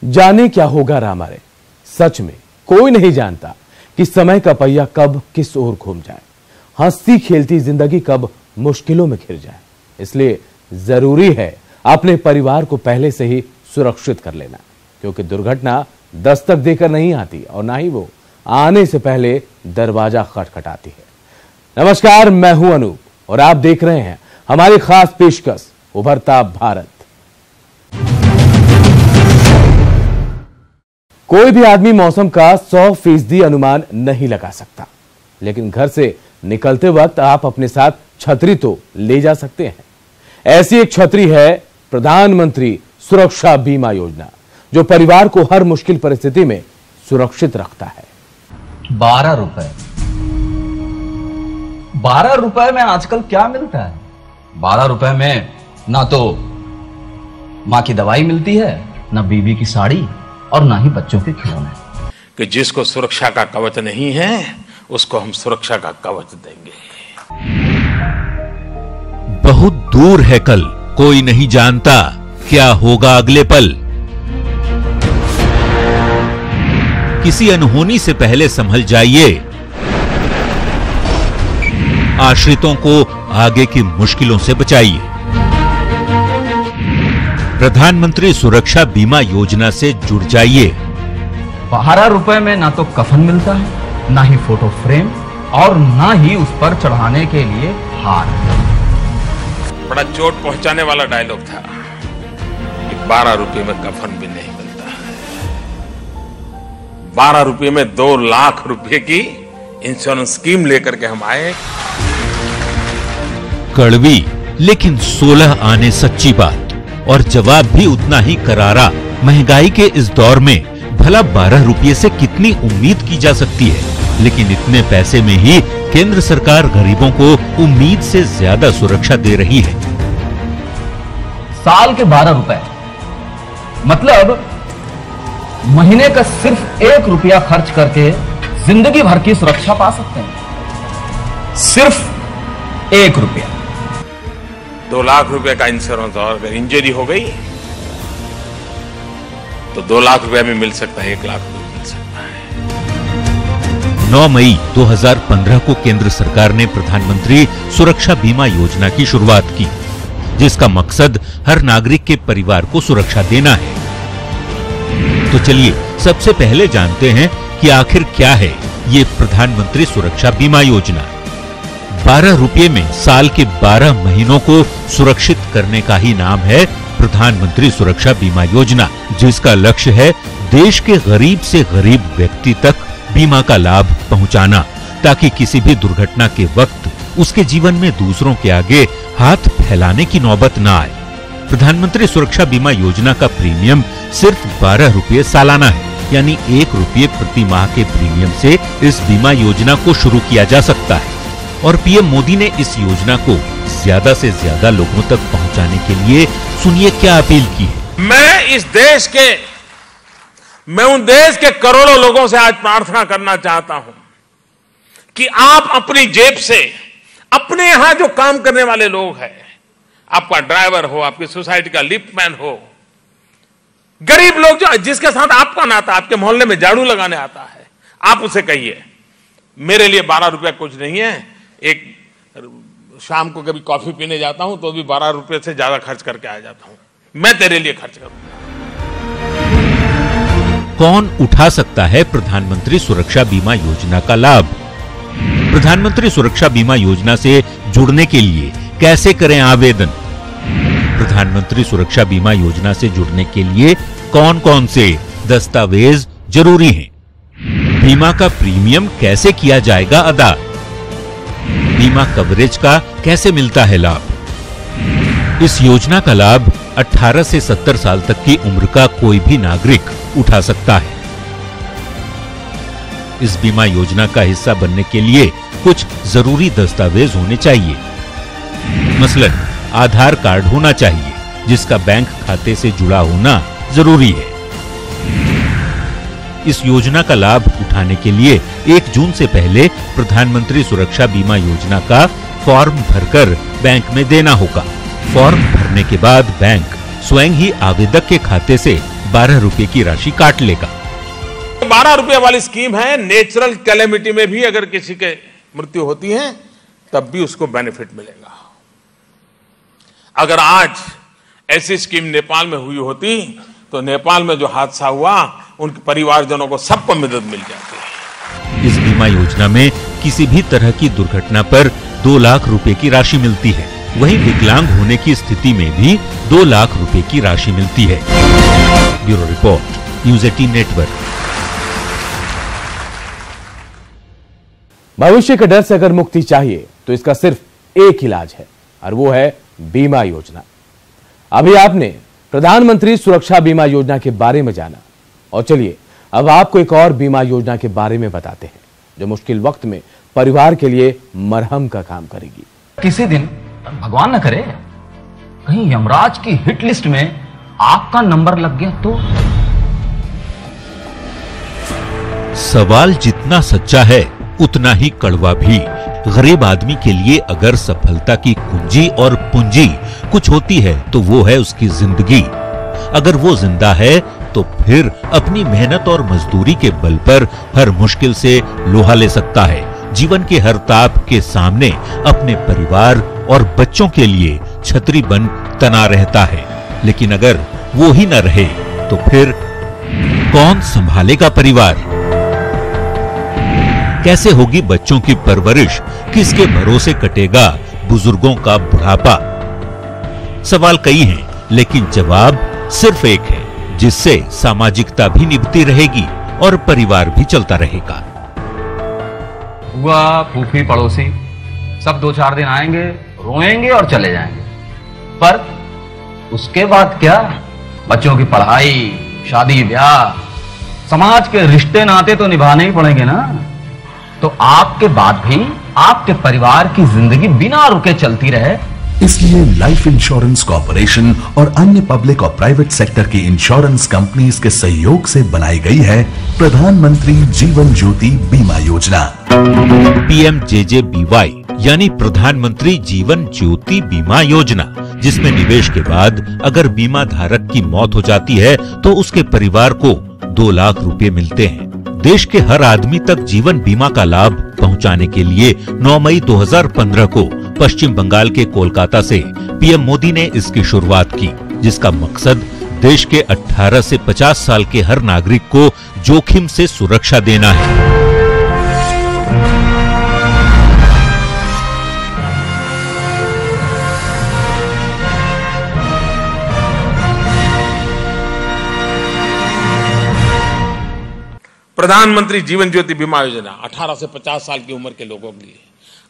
जाने क्या होगा रामारे, सच में कोई नहीं जानता कि समय का पहिया कब किस ओर घूम जाए, हंसती खेलती जिंदगी कब मुश्किलों में घिर जाए। इसलिए जरूरी है अपने परिवार को पहले से ही सुरक्षित कर लेना, क्योंकि दुर्घटना दस्तक देकर नहीं आती और ना ही वो आने से पहले दरवाजा खटखटाती है। नमस्कार, मैं हूं अनूप और आप देख रहे हैं हमारी खास पेशकश उभरता भारत। कोई भी आदमी मौसम का 100% अनुमान नहीं लगा सकता, लेकिन घर से निकलते वक्त आप अपने साथ छतरी तो ले जा सकते हैं। ऐसी एक छतरी है प्रधानमंत्री सुरक्षा बीमा योजना, जो परिवार को हर मुश्किल परिस्थिति में सुरक्षित रखता है। 12 रुपए में आजकल क्या मिलता है? 12 रुपए में ना तो माँ की दवाई मिलती है, ना बीवी की साड़ी और ना ही बच्चों के खिलौने। कि जिसको सुरक्षा का कवच नहीं है उसको हम सुरक्षा का कवच देंगे। बहुत दूर है कल, कोई नहीं जानता क्या होगा अगले पल। किसी अनहोनी से पहले संभल जाइए, आश्रितों को आगे की मुश्किलों से बचाइए। प्रधानमंत्री सुरक्षा बीमा योजना से जुड़ जाइए। 12 रुपए में ना तो कफन मिलता है, ना ही फोटो फ्रेम और ना ही उस पर चढ़ाने के लिए हार। बड़ा चोट पहुंचाने वाला डायलॉग था कि 12 रुपए में कफन भी नहीं मिलता है। 12 रुपए में 2 लाख रुपए की इंश्योरेंस स्कीम लेकर के हम आए। कड़वी लेकिन 16 आने सच्ची बात, और जवाब भी उतना ही करारा। महंगाई के इस दौर में भला 12 रुपये से कितनी उम्मीद की जा सकती है, लेकिन इतने पैसे में ही केंद्र सरकार गरीबों को उम्मीद से ज्यादा सुरक्षा दे रही है। साल के 12 रुपए मतलब महीने का सिर्फ 1 रुपया खर्च करके जिंदगी भर की सुरक्षा पा सकते हैं। सिर्फ 1 रुपया। 2 लाख रुपए का इंश्योरेंस, और अगर इंजरी हो गई तो 2 लाख रुपए में मिल सकता है, 1 लाख रुपए मिल सकता है। 9 मई 2015 को केंद्र सरकार ने प्रधानमंत्री सुरक्षा बीमा योजना की शुरुआत की, जिसका मकसद हर नागरिक के परिवार को सुरक्षा देना है। तो चलिए सबसे पहले जानते हैं कि आखिर क्या है ये प्रधानमंत्री सुरक्षा बीमा योजना। 12 रुपये में साल के 12 महीनों को सुरक्षित करने का ही नाम है प्रधानमंत्री सुरक्षा बीमा योजना, जिसका लक्ष्य है देश के गरीब से गरीब व्यक्ति तक बीमा का लाभ पहुंचाना, ताकि किसी भी दुर्घटना के वक्त उसके जीवन में दूसरों के आगे हाथ फैलाने की नौबत न आए। प्रधानमंत्री सुरक्षा बीमा योजना का प्रीमियम सिर्फ 12 रुपये सालाना है, यानी 1 रुपये प्रति माह के प्रीमियम से इस बीमा योजना को शुरू किया जा सकता है। और पीएम मोदी ने इस योजना को ज्यादा से ज्यादा लोगों तक पहुंचाने के लिए सुनिए क्या अपील की है। मैं उन देश के करोड़ों लोगों से आज प्रार्थना करना चाहता हूं कि आप अपनी जेब से, अपने यहां जो काम करने वाले लोग हैं, आपका ड्राइवर हो, आपकी सोसाइटी का लिफ्टमैन हो, गरीब लोग जो जिसके साथ आपका नाता, आपके मोहल्ले में झाड़ू लगाने आता है, आप उसे कहिए मेरे लिए 12 रुपया कुछ नहीं है। एक शाम को कभी कॉफी पीने जाता हूं तो भी 12 रुपए से ज्यादा खर्च करके आ जाता हूं, मैं तेरे लिए खर्च करूंगा। कौन उठा सकता है प्रधानमंत्री सुरक्षा बीमा योजना का लाभ? प्रधानमंत्री सुरक्षा बीमा योजना से जुड़ने के लिए कैसे करें आवेदन? प्रधानमंत्री सुरक्षा बीमा योजना से जुड़ने के लिए कौन-कौन से दस्तावेज जरूरी हैं? बीमा का प्रीमियम कैसे किया जाएगा अदा? बीमा कवरेज का कैसे मिलता है लाभ? इस योजना का लाभ 18 से 70 साल तक की उम्र का कोई भी नागरिक उठा सकता है। इस बीमा योजना का हिस्सा बनने के लिए कुछ जरूरी दस्तावेज होने चाहिए। मसलन आधार कार्ड होना चाहिए, जिसका बैंक खाते से जुड़ा होना जरूरी है। इस योजना का लाभ उठाने के लिए 1 जून से पहले प्रधानमंत्री सुरक्षा बीमा योजना का फॉर्म भरकर बैंक में देना होगा। फॉर्म भरने के बाद बैंक स्वयं ही आवेदक के खाते से 12 रुपए की राशि काट लेगा। 12 रुपए वाली स्कीम है। नेचुरल कैलेमिटी में भी अगर किसी के मृत्यु होती है तब भी उसको बेनिफिट मिलेगा। अगर आज ऐसी स्कीम नेपाल में हुई होती तो नेपाल में जो हादसा हुआ उनके परिवारजनों को सबको मदद मिल जाती। इस बीमा योजना में किसी भी तरह की दुर्घटना पर 2 लाख रुपए की राशि मिलती है। वहीं विकलांग होने की स्थिति में भी 2 लाख रुपए की राशि मिलती है। Bureau report, news 18 network. भविष्य के डर से अगर मुक्ति चाहिए तो इसका सिर्फ एक इलाज है और वो है बीमा योजना। अभी आपने प्रधानमंत्री सुरक्षा बीमा योजना के बारे में जाना और चलिए अब आपको एक और बीमा योजना के बारे में बताते हैं जो मुश्किल वक्त में परिवार के लिए मरहम का काम करेगी। किसी दिन भगवान न करे कहीं यमराज की हिट लिस्ट में आपका नंबर लग गया तो? सवाल जितना सच्चा है उतना ही कड़वा भी। गरीब आदमी के लिए अगर सफलता की कुंजी और पूंजी कुछ होती है तो वो है उसकी जिंदगी। अगर वो जिंदा है तो फिर अपनी मेहनत और मजदूरी के बल पर हर मुश्किल से लोहा ले सकता है। जीवन के हर ताप के सामने अपने परिवार और बच्चों के लिए छतरी बन तना रहता है। लेकिन अगर वो ही न रहे तो फिर कौन संभालेगा परिवार? कैसे होगी बच्चों की परवरिश? किसके भरोसे कटेगा बुजुर्गों का बुढ़ापा? सवाल कई हैं, लेकिन जवाब सिर्फ एक है जिससे सामाजिकता भी निभती रहेगी और परिवार भी चलता रहेगा। बुआ, फूफी, पड़ोसी सब 2-4 दिन आएंगे, रोएंगे और चले जाएंगे, पर उसके बाद क्या? बच्चों की पढ़ाई, शादी, ब्याह, समाज के रिश्ते नाते तो निभाने ही पड़ेंगे ना। तो आपके बाद भी आपके परिवार की जिंदगी बिना रुके चलती रहे, इसलिए लाइफ इंश्योरेंस कॉर्पोरेशन और अन्य पब्लिक और प्राइवेट सेक्टर की इंश्योरेंस कंपनीज के सहयोग से बनाई गई है प्रधानमंत्री जीवन ज्योति बीमा योजना। PMJJBY यानी प्रधानमंत्री जीवन ज्योति बीमा योजना, जिसमें निवेश के बाद अगर बीमा धारक की मौत हो जाती है तो उसके परिवार को 2 लाख रुपए मिलते हैं। देश के हर आदमी तक जीवन बीमा का लाभ पहुंचाने के लिए 9 मई 2015 को पश्चिम बंगाल के कोलकाता से पीएम मोदी ने इसकी शुरुआत की, जिसका मकसद देश के 18 से 50 साल के हर नागरिक को जोखिम से सुरक्षा देना है। प्रधानमंत्री जीवन ज्योति बीमा योजना 18 से 50 साल की उम्र के लोगों के लिए।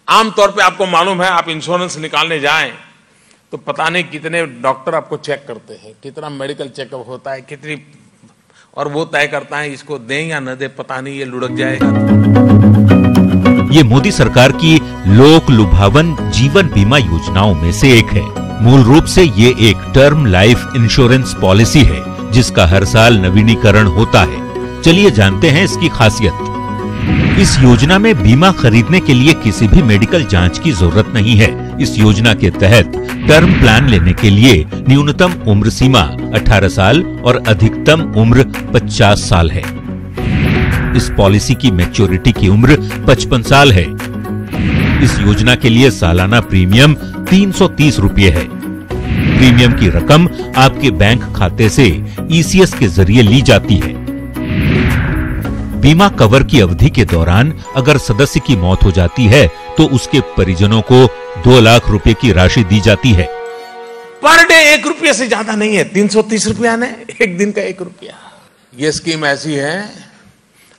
आमतौर पे आपको मालूम है, आप इंश्योरेंस निकालने जाएं तो पता नहीं कितने डॉक्टर आपको चेक करते हैं, कितना मेडिकल चेकअप होता है, कितनी, और वो तय करता है इसको दें या न दें, पता नहीं ये लुढ़क जाएगा। ये मोदी सरकार की लोक लुभावन जीवन बीमा योजनाओं में से एक है। मूल रूप से ये एक टर्म लाइफ इंश्योरेंस पॉलिसी है जिसका हर साल नवीनीकरण होता है। चलिए जानते हैं इसकी खासियत। इस योजना में बीमा खरीदने के लिए किसी भी मेडिकल जांच की जरूरत नहीं है। इस योजना के तहत टर्म प्लान लेने के लिए न्यूनतम उम्र सीमा 18 साल और अधिकतम उम्र 50 साल है। इस पॉलिसी की मैच्योरिटी की उम्र 55 साल है। इस योजना के लिए सालाना प्रीमियम 330 रुपये है। प्रीमियम की रकम आपके बैंक खाते से ईसीएस के जरिए ली जाती है। बीमा कवर की अवधि के दौरान अगर सदस्य की मौत हो जाती है तो उसके परिजनों को 2 लाख रुपए की राशि दी जाती है। पर डे 1 रुपये से ज्यादा नहीं है, 330 रुपया ने एक दिन का 1 रुपया। ये स्कीम ऐसी है,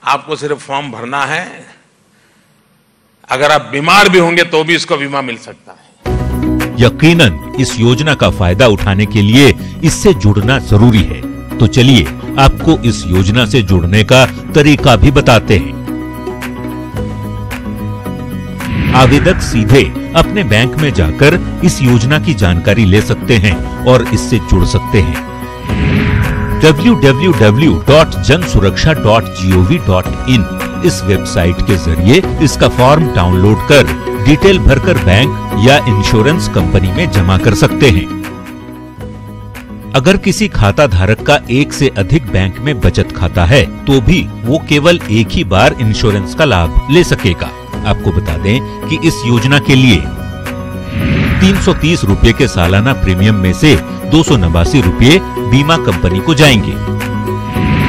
आपको सिर्फ फॉर्म भरना है। अगर आप बीमार भी होंगे तो भी इसको बीमा मिल सकता है। यकीनन इस योजना का फायदा उठाने के लिए इससे जुड़ना जरूरी है। तो चलिए आपको इस योजना से जुड़ने का तरीका भी बताते हैं। आवेदक सीधे अपने बैंक में जाकर इस योजना की जानकारी ले सकते हैं और इससे जुड़ सकते हैं। www.jansuraksha.gov.in इस वेबसाइट के जरिए इसका फॉर्म डाउनलोड कर डिटेल भरकर बैंक या इंश्योरेंस कंपनी में जमा कर सकते हैं। अगर किसी खाता धारक का एक से अधिक बैंक में बचत खाता है तो भी वो केवल एक ही बार इंश्योरेंस का लाभ ले सकेगा। आपको बता दें कि इस योजना के लिए 330 रुपए के सालाना प्रीमियम में से 289 रुपए बीमा कंपनी को जाएंगे।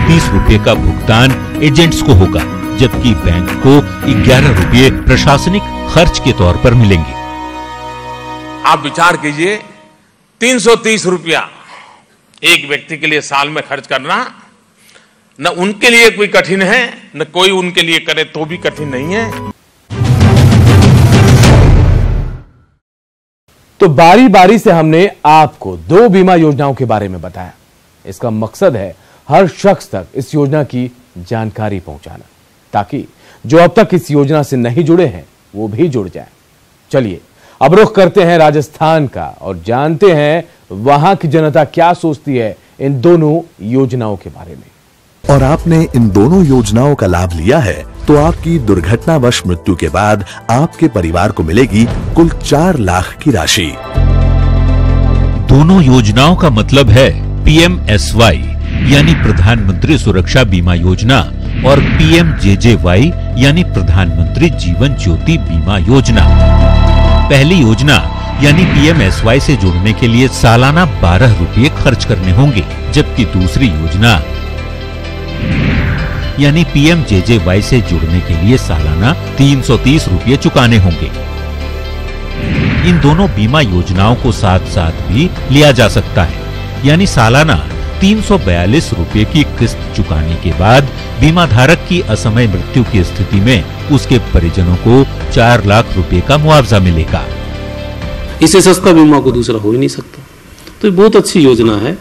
30 रुपए का भुगतान एजेंट्स को होगा, जबकि बैंक को 11 रुपए प्रशासनिक खर्च के तौर पर मिलेंगे। आप विचार कीजिए, 330 रुपया एक व्यक्ति के लिए साल में खर्च करना न उनके लिए कोई कठिन है, न कोई उनके लिए करे तो भी कठिन नहीं है। तो बारी बारी से हमने आपको 2 बीमा योजनाओं के बारे में बताया। इसका मकसद है हर शख्स तक इस योजना की जानकारी पहुंचाना, ताकि जो अब तक इस योजना से नहीं जुड़े हैं वो भी जुड़ जाएं। चलिए अब रुख करते हैं राजस्थान का और जानते हैं वहां की जनता क्या सोचती है इन दोनों योजनाओं के बारे में। और आपने इन दोनों योजनाओं का लाभ लिया है तो आपकी दुर्घटनावश मृत्यु के बाद आपके परिवार को मिलेगी कुल 4 लाख की राशि। दोनों योजनाओं का मतलब है PMSY यानी प्रधानमंत्री सुरक्षा बीमा योजना और PMJJY यानी प्रधानमंत्री जीवन ज्योति बीमा योजना। पहली योजना यानी PMSY से जुड़ने के लिए सालाना 12 रुपए खर्च करने होंगे, जबकि दूसरी योजना यानी PMJJY से जुड़ने के लिए सालाना 330 रुपए चुकाने होंगे। इन दोनों बीमा योजनाओं को साथ साथ भी लिया जा सकता है, यानी सालाना 342 रुपए की किस्त चुकाने के बाद बीमा धारक की असमय मृत्यु की स्थिति में उसके परिजनों को 4 लाख रुपए का मुआवजा मिलेगा। इससे सस्ता बीमा को दूसरा हो ही नहीं सकता। तो ये बहुत अच्छी योजना है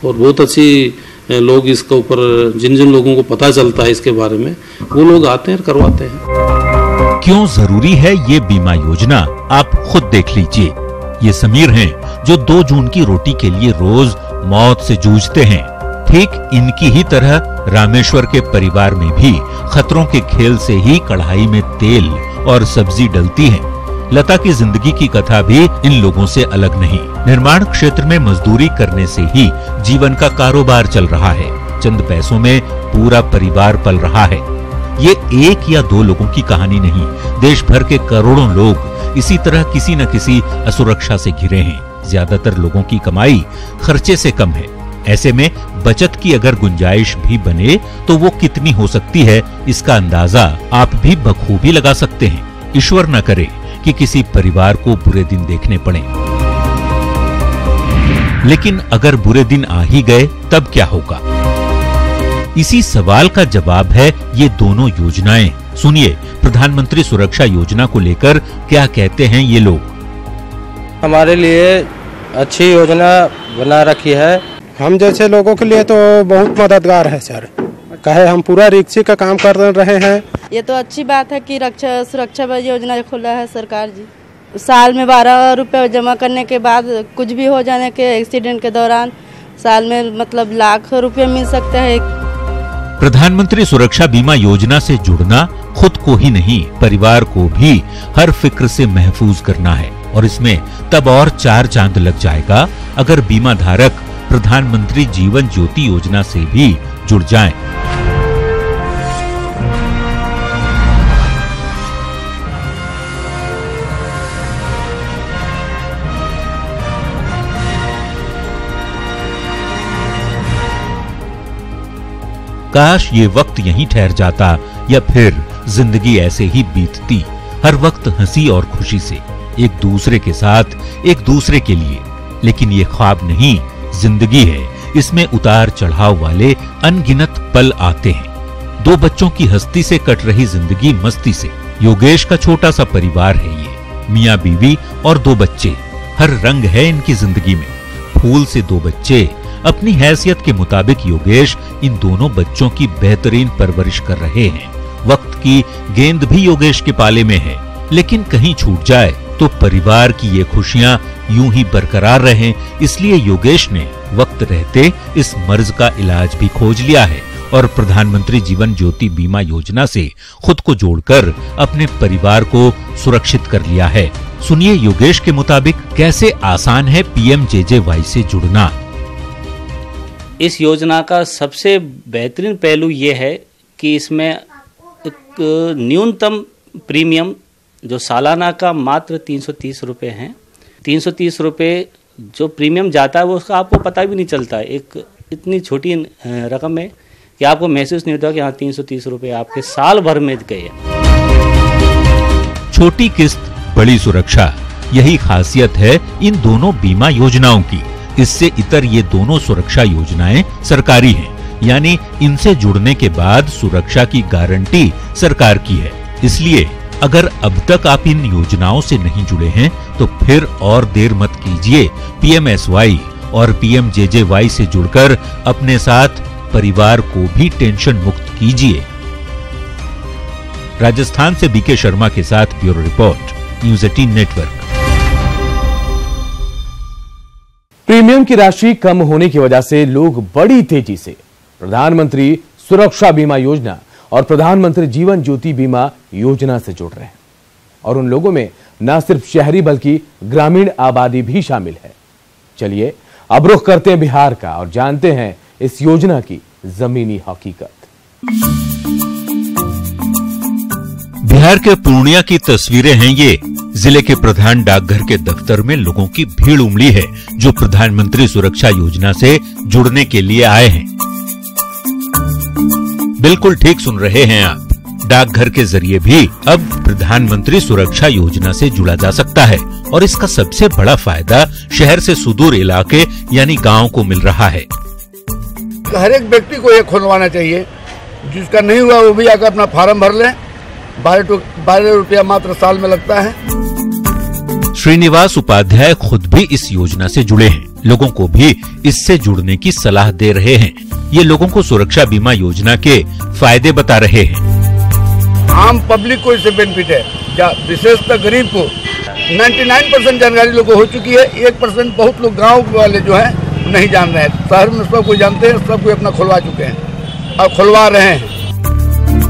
और बहुत अच्छी लोग इसके ऊपर जिन जिन लोगों को पता चलता है इसके बारे में वो लोग आते हैं और करवाते हैं। क्यों जरूरी है ये बीमा योजना, आप खुद देख लीजिए। ये समीर हैं जो 2 जून की रोटी के लिए रोज मौत से जूझते हैं। ठीक इनकी ही तरह रामेश्वर के परिवार में भी खतरों के खेल से ही कढ़ाई में तेल और सब्जी डलती है। लता की जिंदगी की कथा भी इन लोगों से अलग नहीं। निर्माण क्षेत्र में मजदूरी करने से ही जीवन का कारोबार चल रहा है। चंद पैसों में पूरा परिवार पल रहा है। ये 1 या 2 लोगों की कहानी नहीं, देश भर के करोड़ों लोग इसी तरह किसी न किसी असुरक्षा से घिरे हैं। ज्यादातर लोगों की कमाई खर्चे से कम है। ऐसे में बचत की अगर गुंजाइश भी बने तो वो कितनी हो सकती है, इसका अंदाजा आप भी बखूबी लगा सकते हैं। ईश्वर न करे कि किसी परिवार को बुरे दिन देखने पड़े। लेकिन अगर बुरे दिन आ ही गए तब क्या होगा? इसी सवाल का जवाब है ये दोनों योजनाएं। सुनिए प्रधानमंत्री सुरक्षा योजना को लेकर क्या कहते हैं ये लोग। हमारे लिए अच्छी योजना बना रखी है। हम जैसे लोगों के लिए तो बहुत मददगार है सर। कहे हम पूरा रिक्शे का काम कर रहे हैं। ये तो अच्छी बात है कि सुरक्षा योजना खोला है सरकार जी। साल में 12 रुपए जमा करने के बाद कुछ भी हो जाने के एक्सीडेंट के दौरान साल में मतलब लाख रुपए मिल सकते हैं। प्रधानमंत्री सुरक्षा बीमा योजना से जुड़ना खुद को ही नहीं, परिवार को भी हर फिक्र से महफूज करना है। और इसमें तब और 4 चांद लग जाएगा अगर बीमा धारक प्रधानमंत्री जीवन ज्योति योजना से भी जुड़ जाएं। काश ये वक्त यहीं ठहर जाता या फिर जिंदगी ऐसे ही बीतती, हर वक्त हंसी और खुशी से, एक दूसरे के साथ, एक दूसरे के लिए। लेकिन ये ख्वाब नहीं, जिंदगी है। इसमें उतार चढ़ाव वाले अनगिनत पल आते हैं। 2 बच्चों की हस्ती से कट रही जिंदगी मस्ती से। योगेश का छोटा सा परिवार है ये, मियाँ बीवी और 2 बच्चे। हर रंग है इनकी जिंदगी में। फूल से 2 बच्चे। अपनी हैसियत के मुताबिक योगेश इन दोनों बच्चों की बेहतरीन परवरिश कर रहे हैं। वक्त की गेंद भी योगेश के पाले में है, लेकिन कहीं छूट जाए तो परिवार की ये खुशियां यूं ही बरकरार रहें, इसलिए योगेश ने वक्त रहते इस मर्ज का इलाज भी खोज लिया है और प्रधानमंत्री जीवन ज्योति बीमा योजना से खुद को जोड़कर अपने परिवार को सुरक्षित कर लिया है। सुनिए योगेश के मुताबिक कैसे आसान है PMJJY से जुड़ना। इस योजना का सबसे बेहतरीन पहलू ये है कि इसमें एक न्यूनतम प्रीमियम जो सालाना का मात्र 330 रुपये हैं। 330 रुपये जो प्रीमियम जाता है वो उसका आपको पता भी नहीं चलता है। एक इतनी छोटी रकम है कि आपको महसूस नहीं होता कि हाँ 330 रुपये आपके साल भर में गए हैं। छोटी किस्त बड़ी सुरक्षा, यही खासियत है इन दोनों बीमा योजनाओं की। इससे इतर ये दोनों सुरक्षा योजनाएं सरकारी हैं, यानी इनसे जुड़ने के बाद सुरक्षा की गारंटी सरकार की है। इसलिए अगर अब तक आप इन योजनाओं से नहीं जुड़े हैं तो फिर और देर मत कीजिए। PMSY और PMJJY से जुड़कर अपने साथ परिवार को भी टेंशन मुक्त कीजिए। राजस्थान से बीके शर्मा के साथ bureau report, news 18 network. Premium की राशि कम होने की वजह से लोग बड़ी तेजी से प्रधानमंत्री सुरक्षा बीमा योजना और प्रधानमंत्री जीवन ज्योति बीमा योजना से जुड़ रहे हैं। और उन लोगों में न सिर्फ शहरी बल्कि ग्रामीण आबादी भी शामिल है। चलिए अब रुख करते हैं बिहार का और जानते हैं इस योजना की जमीनी हकीकत। बिहार के पूर्णिया की तस्वीरें हैं ये। जिले के प्रधान डाकघर के दफ्तर में लोगों की भीड़ उमड़ी है जो प्रधानमंत्री सुरक्षा योजना से जुड़ने के लिए आए हैं। बिल्कुल ठीक सुन रहे हैं आप, डाकघर के जरिए भी अब प्रधानमंत्री सुरक्षा योजना से जुड़ा जा सकता है। और इसका सबसे बड़ा फायदा शहर से सुदूर इलाके यानी गांव को मिल रहा है। हर एक व्यक्ति को ये खुलवाना चाहिए, जिसका नहीं हुआ वो भी आकर अपना फॉर्म भर ले। 12 रुपया मात्र साल में लगता है। श्रीनिवास उपाध्याय खुद भी इस योजना से जुड़े हैं। लोगों को भी इससे जुड़ने की सलाह दे रहे हैं। ये लोगों को सुरक्षा बीमा योजना के फायदे बता रहे हैं। आम पब्लिक को इससे बेनिफिट है, विशेषतः गरीब को। 99% जानकारी लोगों को हो चुकी है। 1% बहुत लोग गांव वाले जो हैं नहीं जान रहे हैं। शहर में सब कोई जानते हैं, सब कोई अपना खुलवा चुके हैं और खुलवा रहे हैं।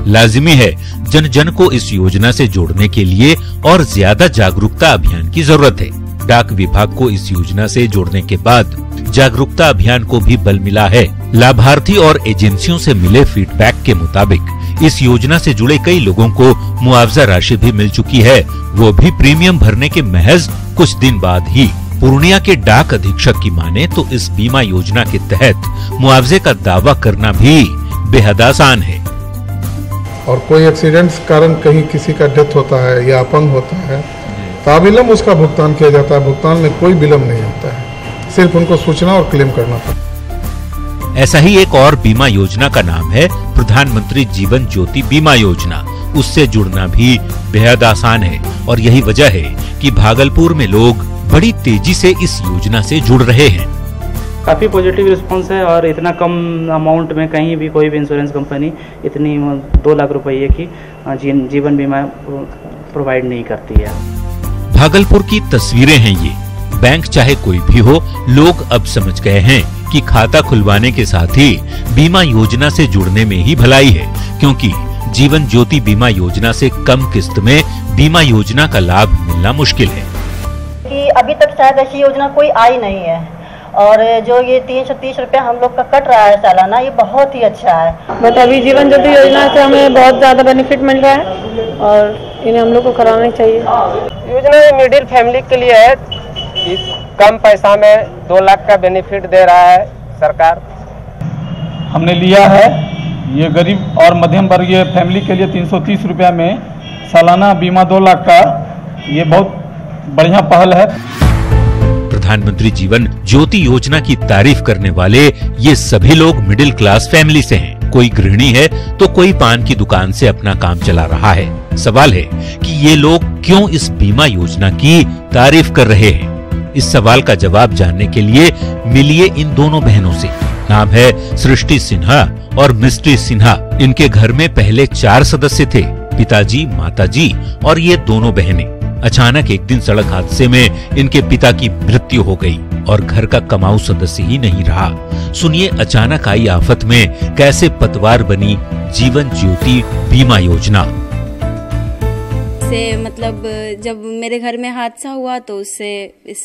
लाजिमी है जन जन को इस योजना से जोड़ने के लिए और ज्यादा जागरूकता अभियान की जरूरत है। डाक विभाग को इस योजना से जोड़ने के बाद जागरूकता अभियान को भी बल मिला है। लाभार्थी और एजेंसियों से मिले फीडबैक के मुताबिक इस योजना से जुड़े कई लोगों को मुआवजा राशि भी मिल चुकी है, वो भी प्रीमियम भरने के महज कुछ दिन बाद ही। पूर्णिया के डाक अधीक्षक की माने तो इस बीमा योजना के तहत मुआवजे का दावा करना भी बेहद आसान है। और कोई एक्सीडेंट कारण कहीं किसी का डेथ होता है या अपंग होता है, ताबिलम उसका भुगतान किया जाता है। भुगतान में कोई विलम्ब नहीं होता है, सिर्फ उनको सूचना और क्लेम करना पड़ता है। ऐसा ही एक और बीमा योजना का नाम है प्रधानमंत्री जीवन ज्योति बीमा योजना। उससे जुड़ना भी बेहद आसान है और यही वजह है कि भागलपुर में लोग बड़ी तेजी से इस योजना से जुड़ रहे हैं। काफ़ी पॉजिटिव रिस्पांस है और इतना कम अमाउंट में कहीं भी कोई भी इंश्योरेंस कंपनी इतनी 2 लाख रुपये की जीवन बीमा प्रोवाइड नहीं करती है। भागलपुर की तस्वीरें हैं ये। बैंक चाहे कोई भी हो, लोग अब समझ गए हैं कि खाता खुलवाने के साथ ही बीमा योजना से जुड़ने में ही भलाई है, क्योंकि जीवन ज्योति बीमा योजना से कम किस्त में बीमा योजना का लाभ मिलना मुश्किल है। कि अभी तक शायद ऐसी योजना कोई आई नहीं है और जो ये 330 रुपया हम लोग का कट रहा है सालाना, ये बहुत ही अच्छा है। बट अभी जीवन ज्योति योजना से हमें बहुत ज़्यादा बेनिफिट मिल रहा है और इन्हें हम लोग को कराना चाहिए। योजना मिडिल फैमिली के लिए है। कम पैसा में 2 लाख का बेनिफिट दे रहा है सरकार। हमने लिया है। ये गरीब और मध्यम वर्गीय फैमिली के लिए 330 रुपया में सालाना बीमा 2 लाख का, ये बहुत बढ़िया पहल है। प्रधानमंत्री जीवन ज्योति योजना की तारीफ करने वाले ये सभी लोग मिडिल क्लास फैमिली से हैं। कोई गृहिणी है तो कोई पान की दुकान से अपना काम चला रहा है। सवाल है कि ये लोग क्यों इस बीमा योजना की तारीफ कर रहे हैं। इस सवाल का जवाब जानने के लिए मिलिए इन दोनों बहनों से। नाम है सृष्टि सिन्हा और मिस्ट्री सिन्हा। इनके घर में पहले 4 सदस्य थे, पिताजी, माताजी और ये दोनों बहनें। अचानक एक दिन सड़क हादसे में इनके पिता की मृत्यु हो गई और घर का कमाऊ सदस्य ही नहीं रहा। सुनिए अचानक आई आफत में कैसे पतवार बनी जीवन ज्योति बीमा योजना। इससे मतलब जब मेरे घर में हादसा हुआ तो उससे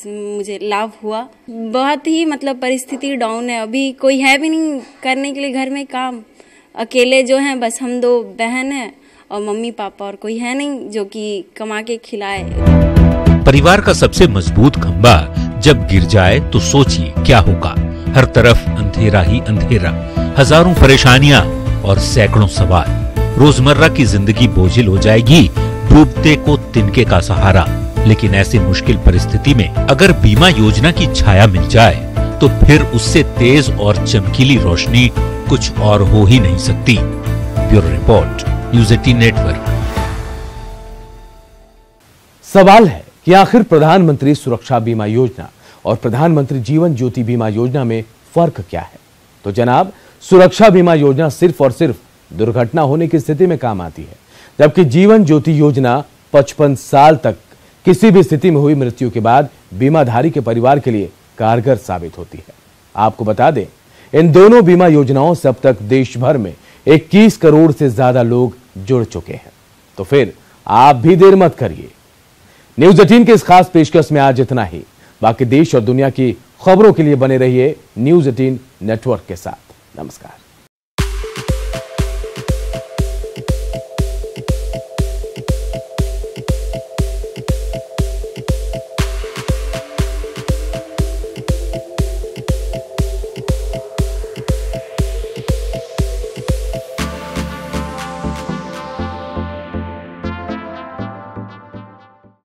मुझे लाभ हुआ। बहुत ही मतलब परिस्थिति डाउन है, अभी कोई है भी नहीं करने के लिए घर में काम, अकेले जो हैं बस हम 2 बहन हैं और मम्मी पापा, और कोई है नहीं जो कि कमा के खिलाए। परिवार का सबसे मजबूत खंभा जब गिर जाए तो सोचिए क्या होगा। हर तरफ अंधेरा ही अंधेरा, हजारों परेशानियां और सैकड़ों सवाल। रोजमर्रा की जिंदगी बोझिल हो जाएगी, डूबते को तिनके का सहारा। लेकिन ऐसी मुश्किल परिस्थिति में अगर बीमा योजना की छाया मिल जाए तो फिर उससे तेज और चमकीली रोशनी कुछ और हो ही नहीं सकती। Bureau report, news 18 network. सवाल है कि आखिर प्रधानमंत्री सुरक्षा बीमा योजना और प्रधानमंत्री जीवन ज्योति बीमा योजना में फर्क क्या है? तो जनाब, सुरक्षा बीमा योजना सिर्फ और सिर्फ दुर्घटना होने की स्थिति में काम आती है, जबकि जीवन ज्योति योजना 55 साल तक किसी भी स्थिति में हुई मृत्यु के बाद बीमाधारी के परिवार के लिए कारगर साबित होती है। आपको बता दें, इन दोनों बीमा योजनाओं से अब तक देश भर में 21 करोड़ से ज्यादा लोग जुड़ चुके हैं। तो फिर आप भी देर मत करिए। न्यूज़ 18 के इस खास पेशकश में आज इतना ही। बाकी देश और दुनिया की खबरों के लिए बने रहिए न्यूज़ 18 नेटवर्क के साथ। नमस्कार।